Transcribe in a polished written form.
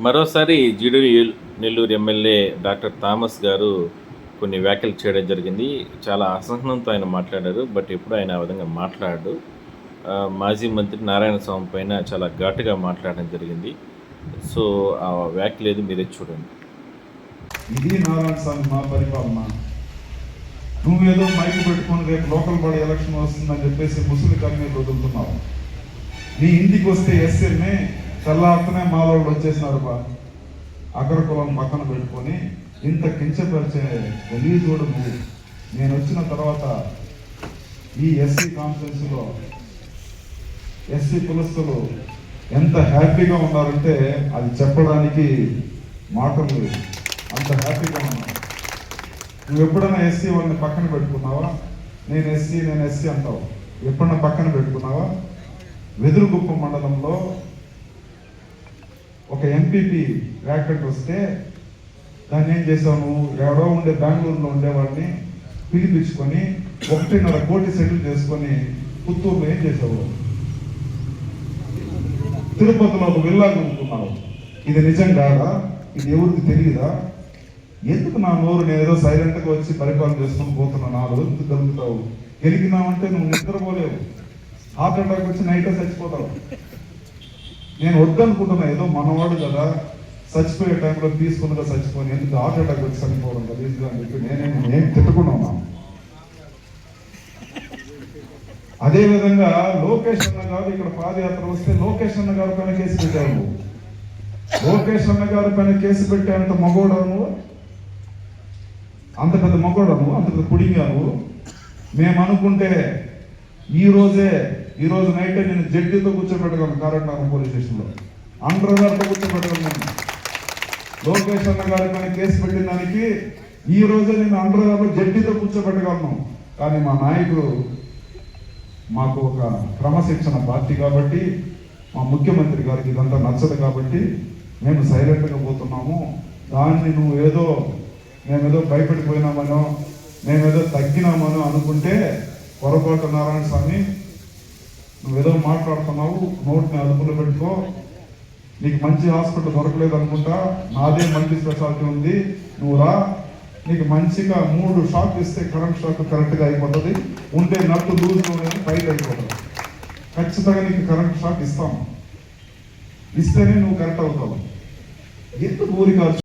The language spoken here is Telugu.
మరోసారి జీడి నెల్లూరు ఎమ్మెల్యే డాక్టర్ థామస్ గారు కొన్ని వ్యాఖ్యలు చేయడం జరిగింది. చాలా అసహనంతో ఆయన మాట్లాడారు. బట్ ఎప్పుడు ఆయన ఆ విధంగా మాట్లాడడు. మాజీ మంత్రి నారాయణ స్వామి పైన చాలా ఘాటుగా మాట్లాడడం జరిగింది. సో ఆ వ్యాఖ్యలు ఏది మీరే చూడండి. ఇది నారాయణ స్వామి మా పరిపాలన. నువ్వేదో మైక్ పెట్టుకొని రేపు లోకల్ బాడీ ఎలక్షన్ వస్తుందని చెప్పేసి ముసులు కమ్మి వదులుతున్నావు. నీ ఇంటికి వస్తే ఎస్ఎంఏ తెల్లారితేనే మాలోళ్ళు వచ్చేసినారు బా. అగ్రకులం పక్కన పెట్టుకొని ఇంత కించపరిచే తెలియజూడు నువ్వు. నేను వచ్చిన తర్వాత ఈ ఎస్సీ కాన్ఫరెన్స్లో ఎస్సీ కులస్తులు ఎంత హ్యాపీగా ఉన్నారంటే అది చెప్పడానికి మాటలు లేదు. అంత హ్యాపీగా ఉన్నారు. నువ్వు ఎప్పుడైనా ఎస్సీ వాళ్ళని పక్కన పెట్టుకున్నావా? నేను ఎస్సీ అంటావు. ఎప్పుడన్నా పక్కన పెట్టుకున్నావా? వెదురుగుప్ప మండలంలో ఒక ఎంపీపీ వ్యాకెట్ వస్తే దాన్ని ఏం చేసావు నువ్వు? ఎవడో ఉండే బెంగళూరులో ఉండేవాడిని పిలిపించుకొని 1.5 కోటి సెటిల్ చేసుకొని పుత్తూరులో ఏం చేసావు? తిరుపతిలో ఒక విల్లా కొనుక్కున్నావు. ఇది నిజం కాదా? ఇది ఎవరికి తెలియదా? ఎందుకు నా నోరు నేను ఏదో సైలెంట్గా వచ్చి పరిపాలన చేసుకొని పోతున్నా? నా రోజు కలుగుతావు. గెలిగినావంటే నువ్వు నిద్రపోలేవు. హార్ట్ అటాక్ వచ్చి నైట్ చచ్చిపోతావు. నేను వద్దనుకుంటున్నా, ఏదో మనవాడు కదా చచ్చిపోయే టైంలో పీస్ఫుల్గా చచ్చిపోయి ఎందుకు హార్ట్ అటాక్ వచ్చి చనిపోవడం కదా అని చెప్పి నేను తిట్టుకున్నాను. అదేవిధంగా లోకేష్ అన్న గారు ఇక్కడ పాదయాత్ర వస్తే లోకేష్ అన్న గారి పైన కేసు పెట్టావు. లోకేష్ అన్న గారి పైన కేసు పెట్టేంత మగోడను, అంత పెద్ద మగోడను, అంత పెద్ద పుడింగాను. మేము అనుకుంటే ఈ రోజు నైట్ నేను జడ్జితో కూర్చోబెట్టగలను. కారెంటారం పోలీస్ స్టేషన్లో అండర్ గారితో కూర్చోబెట్టగలను. లోకేష్ అన్న గారి పైన కేసు పెట్టిన దానికి ఈ రోజే నేను అండర్ గారిలో జడ్జితో కూర్చోబెట్టగలను. కానీ మా నాయకుడు మాకు ఒక క్రమశిక్షణ పార్టీ కాబట్టి, మా ముఖ్యమంత్రి గారికి ఇదంతా నచ్చదు కాబట్టి మేము సైలెంట్గా పోతున్నాము. దాన్ని మేమేదో భయపడిపోయినామనో మేమేదో తగ్గినామనో అనుకుంటే పొరపాటు. నారాయణ స్వామి, నువ్వేదో మాట్లాడుతున్నావు, నోటిని అదుపులో పెట్టుకో. నీకు మంచి హాస్పిటల్ దొరకలేదు అనుకుంటా, నాదే మల్టీ స్పెషాలిటీ ఉంది, నువ్వు రా. నీకు మంచిగా 3 షాక్ ఇస్తే కరెంట్ షాక్ కరెక్ట్గా అయిపోతుంది. ఉంటే నట్టు లూజ్లోనే ఫైట్ అయిపోతుంది. ఖచ్చితంగా నీకు కరెంట్ షాక్ ఇస్తాము. ఇస్తేనే నువ్వు కరెక్ట్ అవుతావు. ఎందుకు ఊరికి